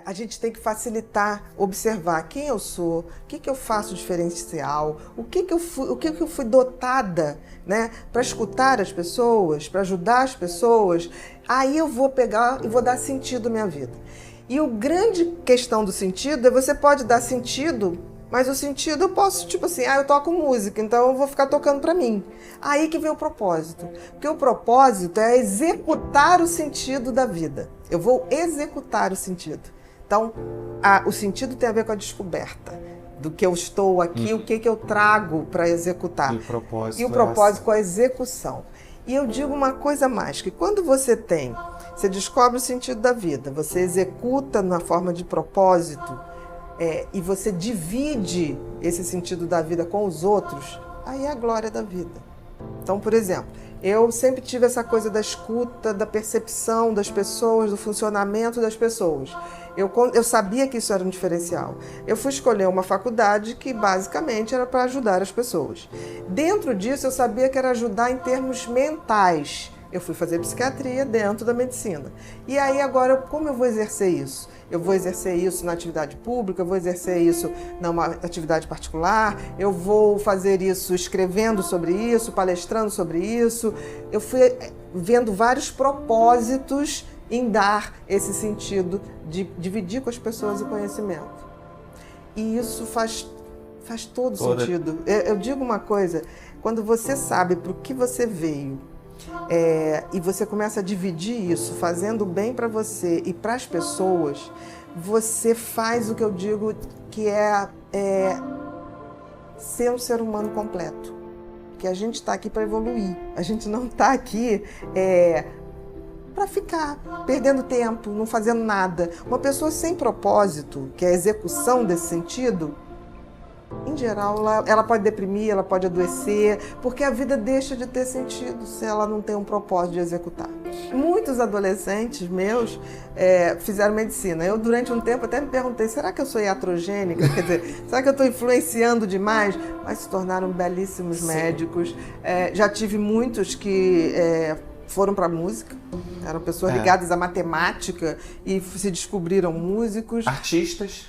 A gente tem que facilitar, observar quem eu sou, o que eu faço diferencial, o que eu fui dotada, né, para escutar as pessoas, para ajudar as pessoas. Aí eu vou pegar e vou dar sentido à minha vida. E a grande questão do sentido é você pode dar sentido, mas o sentido eu posso, tipo assim, eu toco música, então eu vou ficar tocando para mim. Aí que vem o propósito. Porque o propósito é executar o sentido da vida. Eu vou executar o sentido. Então, o sentido tem a ver com a descoberta do que eu estou aqui, o que eu trago para executar. E o propósito com a execução. E eu digo uma coisa mais, que quando você descobre o sentido da vida, você executa na forma de propósito, e você divide esse sentido da vida com os outros, aí é a glória da vida. Então, por exemplo, eu sempre tive essa coisa da escuta, da percepção das pessoas, do funcionamento das pessoas. Eu sabia que isso era um diferencial. Eu fui escolher uma faculdade que basicamente era para ajudar as pessoas. Dentro disso, eu sabia que era ajudar em termos mentais. Eu fui fazer psiquiatria dentro da medicina. E aí agora, como eu vou exercer isso? Eu vou exercer isso na atividade pública, eu vou exercer isso numa atividade particular, eu vou fazer isso escrevendo sobre isso, palestrando sobre isso. Eu fui vendo vários propósitos em dar esse sentido de dividir com as pessoas o conhecimento. E isso faz todo sentido. Eu digo uma coisa, quando você sabe para o que você veio, e você começa a dividir isso, fazendo bem para você e para as pessoas, você faz o que eu digo que é ser um ser humano completo. Que a gente está aqui para evoluir, a gente não está aqui para ficar perdendo tempo, não fazendo nada. Uma pessoa sem propósito, que é a execução desse sentido, em geral, ela pode deprimir, ela pode adoecer, porque a vida deixa de ter sentido se ela não tem um propósito de executar. Muitos adolescentes meus fizeram medicina. Eu, durante um tempo, até me perguntei, será que eu sou iatrogênica? Quer dizer, será que eu estou influenciando demais? Mas se tornaram belíssimos médicos. Já tive muitos que foram para a música, eram pessoas ligadas à matemática e se descobriram músicos. Artistas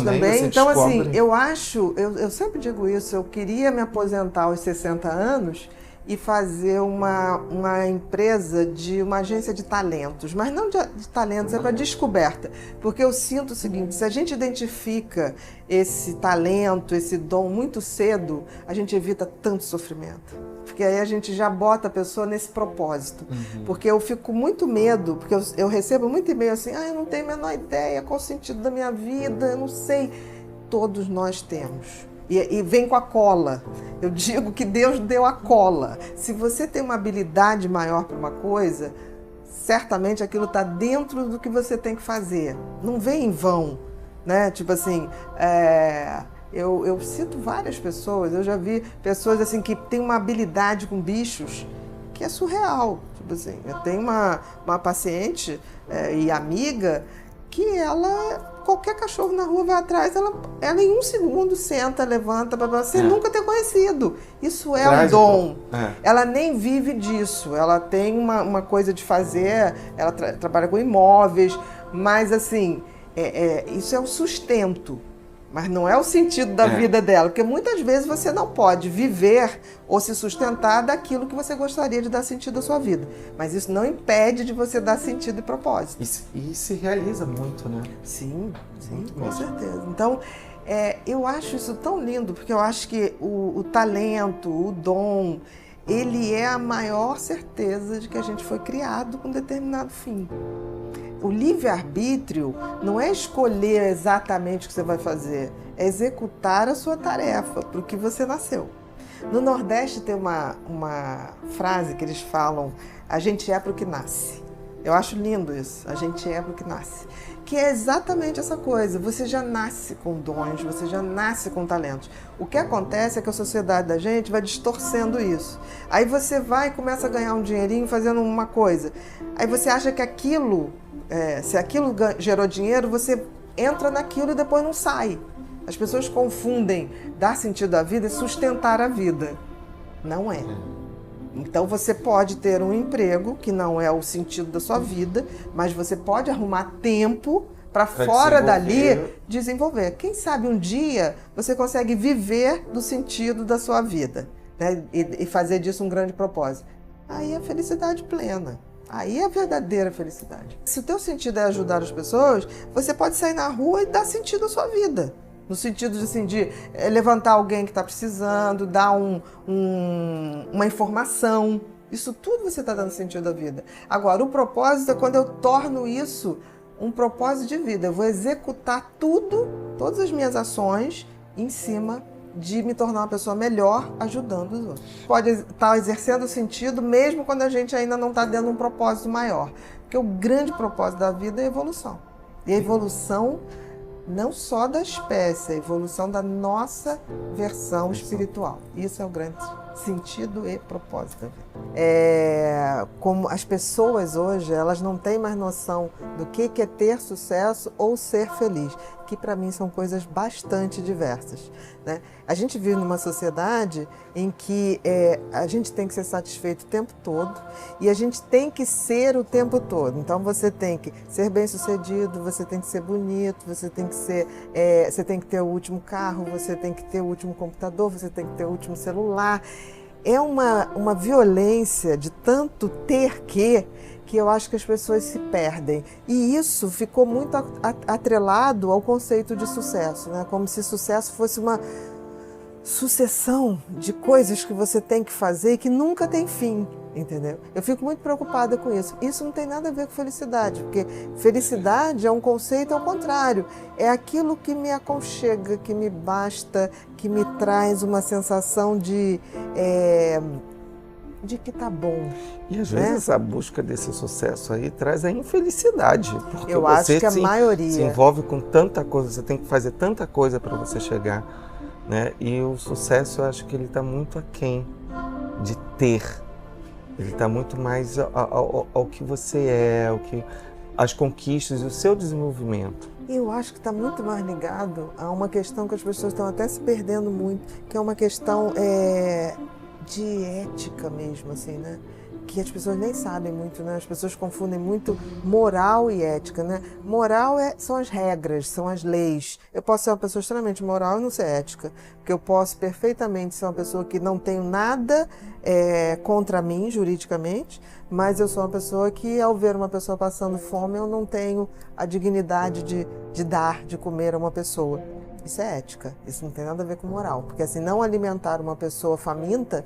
Também. Então, assim, eu sempre digo isso, eu queria me aposentar aos 60 anos e fazer uma empresa de uma agência de talentos, mas não de talentos, é para descoberta, porque eu sinto o seguinte, se a gente identifica esse talento, esse dom muito cedo, a gente evita tanto sofrimento. Porque aí a gente já bota a pessoa nesse propósito. Porque eu fico com muito medo, porque eu recebo muito e-mail assim, eu não tenho a menor ideia qual o sentido da minha vida, eu não sei. Todos nós temos. E vem com a cola. Eu digo que Deus deu a cola. Se você tem uma habilidade maior para uma coisa, certamente aquilo está dentro do que você tem que fazer. Não vem em vão, né? Tipo assim, eu cito várias pessoas, eu já vi pessoas assim que têm uma habilidade com bichos que é surreal. Tipo assim, eu tenho uma paciente e amiga que qualquer cachorro na rua vai atrás, ela em um segundo senta, levanta, sem nunca ter conhecido. Isso é um dom. Ela nem vive disso, ela tem uma coisa de fazer, ela trabalha com imóveis, mas assim, isso é o sustento. Mas não é o sentido da vida dela, porque muitas vezes você não pode viver ou se sustentar daquilo que você gostaria de dar sentido à sua vida. Mas isso não impede de você dar sentido e propósito. E se realiza muito, né? Sim, com certeza. Então, eu acho isso tão lindo, porque eu acho que o talento, o dom, ele é a maior certeza de que a gente foi criado com um determinado fim. O livre-arbítrio não é escolher exatamente o que você vai fazer, é executar a sua tarefa para o que você nasceu. No Nordeste tem uma frase que eles falam, a gente é para o que nasce. Eu acho lindo isso, a gente é para o que nasce. Que é exatamente essa coisa, você já nasce com dons, você já nasce com talentos. O que acontece é que a sociedade da gente vai distorcendo isso. Aí você vai e começa a ganhar um dinheirinho fazendo uma coisa. Aí você acha que aquilo, se aquilo gerou dinheiro, você entra naquilo e depois não sai. As pessoas confundem dar sentido à vida e sustentar a vida. Não é. Então você pode ter um emprego que não é o sentido da sua vida, mas você pode arrumar tempo para fora dali desenvolver. Quem sabe um dia você consegue viver do sentido da sua vida, né? E fazer disso um grande propósito. Aí é felicidade plena. Aí é a verdadeira felicidade. Se o teu sentido é ajudar as pessoas, você pode sair na rua e dar sentido à sua vida. No sentido de, assim, de levantar alguém que está precisando, dar uma informação. Isso tudo você está dando sentido à vida. Agora, o propósito é quando eu torno isso um propósito de vida. Eu vou executar todas as minhas ações em cima de me tornar uma pessoa melhor ajudando os outros. Pode estar exercendo sentido mesmo quando a gente ainda não está dando um propósito maior. Porque o grande propósito da vida é a evolução. E a evolução não só da espécie, a evolução da nossa versão espiritual. Isso é o grande sentido e propósito da vida. Como as pessoas hoje, elas não têm mais noção do que é ter sucesso ou ser feliz, que para mim são coisas bastante diversas, né? A gente vive numa sociedade em que a gente tem que ser satisfeito o tempo todo e a gente tem que ser o tempo todo. Então você tem que ser bem-sucedido, você tem que ser bonito, você tem que ter o último carro, você tem que ter o último computador, você tem que ter o último celular. É uma violência de tanto ter que eu acho que as pessoas se perdem. E isso ficou muito atrelado ao conceito de sucesso, né? Como se sucesso fosse uma sucessão de coisas que você tem que fazer e que nunca tem fim, entendeu? Eu fico muito preocupada com isso. Isso não tem nada a ver com felicidade, porque felicidade é um conceito ao contrário. É aquilo que me aconchega, que me basta, que me traz uma sensação de que tá bom. E às vezes essa busca desse sucesso aí traz a infelicidade. Porque eu acho que a maioria se envolve com tanta coisa, você tem que fazer tanta coisa para você chegar, né? E o sucesso, eu acho que ele está muito aquém de ter. Ele está muito mais ao que você é, as conquistas e o seu desenvolvimento. Eu acho que está muito mais ligado a uma questão que as pessoas estão até se perdendo muito, que é uma questão de ética mesmo, assim, né? Que as pessoas nem sabem muito, né? As pessoas confundem muito moral e ética, né? Moral são as regras, são as leis. Eu posso ser uma pessoa extremamente moral e não ser ética, porque eu posso perfeitamente ser uma pessoa que não tenho nada contra mim juridicamente, mas eu sou uma pessoa que, ao ver uma pessoa passando fome, eu não tenho a dignidade de dar, de comer a uma pessoa. Isso é ética, isso não tem nada a ver com moral, porque assim, não alimentar uma pessoa faminta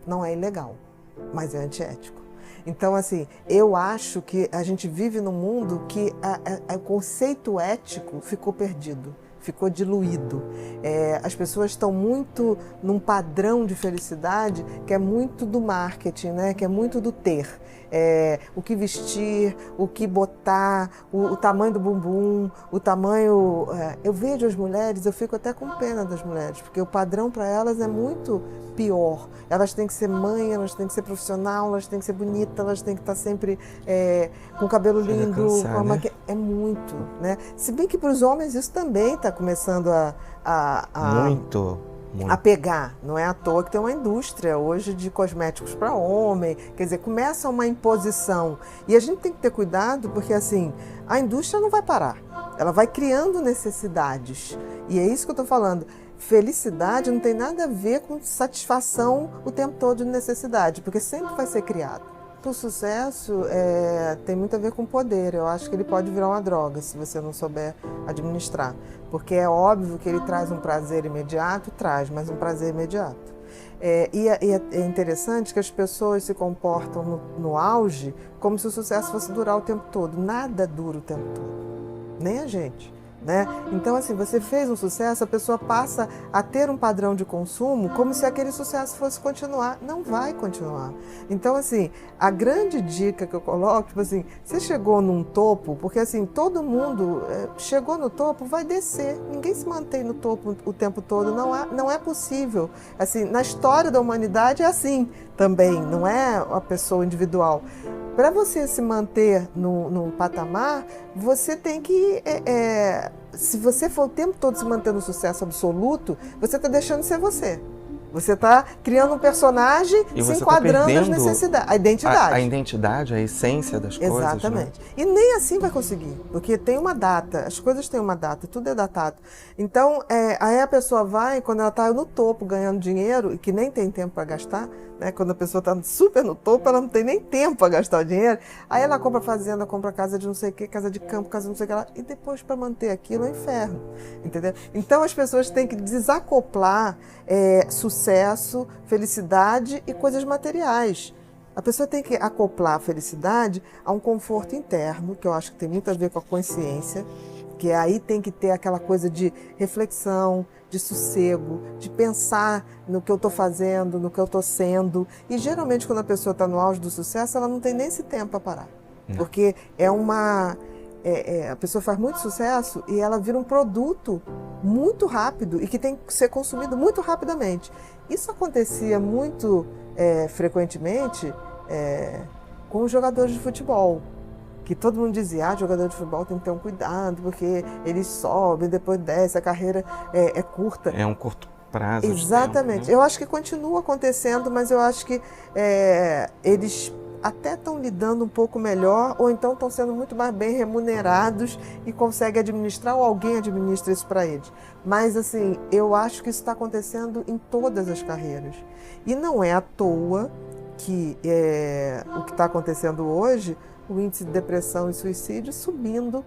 não é ilegal, mas é antiético. Então, assim, eu acho que a gente vive num mundo que o conceito ético ficou perdido, ficou diluído. As pessoas estão muito num padrão de felicidade que é muito do marketing, né? Que é muito do ter. O que vestir, o que botar, o tamanho do bumbum, o tamanho... Eu vejo as mulheres, eu fico até com pena das mulheres, porque o padrão para elas é muito pior. Elas têm que ser mãe, elas têm que ser profissional, elas têm que ser bonitas, elas têm que estar sempre com o cabelo lindo. Cansar, né? É muito, né? Se bem que para os homens isso também está começando Muito. a pegar. Não é à toa que tem uma indústria hoje de cosméticos para homem. Quer dizer, começa uma imposição. E a gente tem que ter cuidado porque, assim, a indústria não vai parar. Ela vai criando necessidades. E é isso que eu estou falando. Felicidade não tem nada a ver com satisfação o tempo todo de necessidade, porque sempre vai ser criado. O sucesso tem muito a ver com poder. Eu acho que ele pode virar uma droga se você não souber administrar. Porque é óbvio que ele traz um prazer imediato, mas um prazer imediato. E é interessante que as pessoas se comportam no auge como se o sucesso fosse durar o tempo todo. Nada dura o tempo todo, nem a gente. Né? Então, assim, você fez um sucesso, a pessoa passa a ter um padrão de consumo como se aquele sucesso fosse continuar. Não vai continuar. Então, assim, a grande dica que eu coloco, tipo assim, você chegou num topo, porque assim, todo mundo chegou no topo, vai descer. Ninguém se mantém no topo o tempo todo, não é possível. Assim, na história da humanidade é assim também, não é a pessoa individual. Para você se manter no patamar, você tem que... se você for o tempo todo se manter no sucesso absoluto, você está deixando de ser você. Você está criando um personagem E se você enquadrando tá as perdendo necessidades, a identidade. A identidade, a essência das coisas. Exatamente. Né? E nem assim vai conseguir, porque tem uma data, as coisas têm uma data, tudo é datado. Então, aí a pessoa vai, quando ela está no topo ganhando dinheiro, e que nem tem tempo para gastar, né? Quando a pessoa está super no topo, ela não tem nem tempo para gastar o dinheiro, aí ela compra fazenda, compra casa de não sei o que, casa de campo, casa de não sei o que lá, e depois para manter aquilo é um inferno, entendeu? Então as pessoas têm que desacoplar sucesso, felicidade e coisas materiais. A pessoa tem que acoplar a felicidade a um conforto interno, que eu acho que tem muito a ver com a consciência, que aí tem que ter aquela coisa de reflexão, de sossego, de pensar no que eu estou fazendo, no que eu estou sendo. E geralmente quando a pessoa está no auge do sucesso, ela não tem nem esse tempo para parar. Porque a pessoa faz muito sucesso e ela vira um produto muito rápido e que tem que ser consumido muito rapidamente. Isso acontecia muito frequentemente com os jogadores de futebol, que todo mundo dizia, jogador de futebol tem que ter um cuidado, porque eles sobem, depois desce, a carreira é curta. É um curto prazo. Exatamente. De tempo, né? Eu acho que continua acontecendo, mas eu acho que eles até estão lidando um pouco melhor, ou então estão sendo muito mais bem remunerados e conseguem administrar, ou alguém administra isso para eles. Mas, assim, eu acho que isso está acontecendo em todas as carreiras. E não é à toa que o que está acontecendo hoje, o índice de depressão e suicídio subindo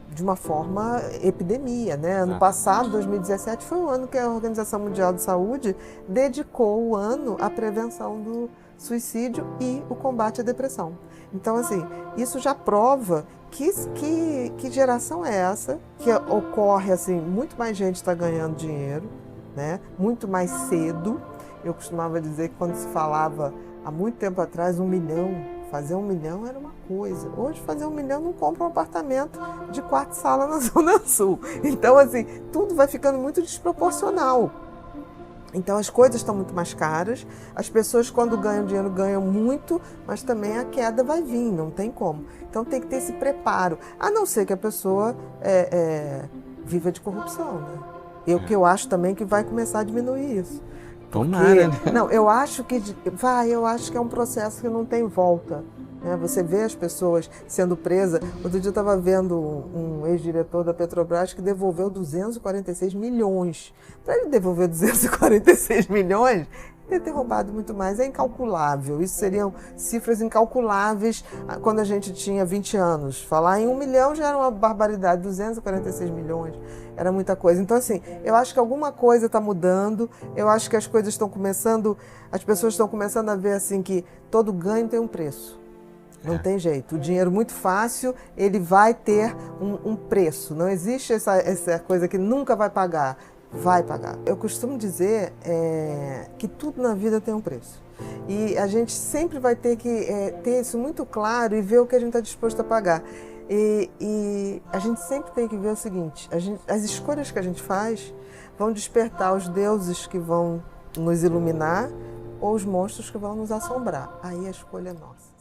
de uma forma epidemia, né? Ano passado, 2017, foi o ano que a Organização Mundial de Saúde dedicou o ano à prevenção do suicídio e o combate à depressão. Então, assim, isso já prova que geração é essa, que ocorre, assim, muito mais gente está ganhando dinheiro, né? Muito mais cedo. Eu costumava dizer que quando se falava, há muito tempo atrás, 1 milhão, fazer 1 milhão era uma coisa. Hoje, fazer 1 milhão não compra um apartamento de 4 salas na Zona Sul. Então, assim, tudo vai ficando muito desproporcional. Então, as coisas estão muito mais caras. As pessoas, quando ganham dinheiro, ganham muito, mas também a queda vai vir, não tem como. Então, tem que ter esse preparo. A não ser que a pessoa viva de corrupção, né? Que eu acho também que vai começar a diminuir isso. Tomara, né? Não, eu acho que é um processo que não tem volta. Né? Você vê as pessoas sendo presas. Outro dia eu estava vendo um ex-diretor da Petrobras que devolveu 246 milhões. Para ele devolver 246 milhões, ele ter roubado muito mais. É incalculável. Isso seriam cifras incalculáveis quando a gente tinha 20 anos. Falar em 1 milhão já era uma barbaridade. 246 milhões era muita coisa. Então, assim, eu acho que alguma coisa está mudando. Eu acho que as coisas estão começando, as pessoas estão começando a ver assim que todo ganho tem um preço. Não tem jeito. O dinheiro muito fácil, ele vai ter um preço. Não existe essa coisa que nunca vai pagar. Vai pagar. Eu costumo dizer que tudo na vida tem um preço. E a gente sempre vai ter que ter isso muito claro e ver o que a gente está disposto a pagar. E a gente sempre tem que ver o seguinte, as escolhas que a gente faz vão despertar os deuses que vão nos iluminar ou os monstros que vão nos assombrar. Aí a escolha é nossa.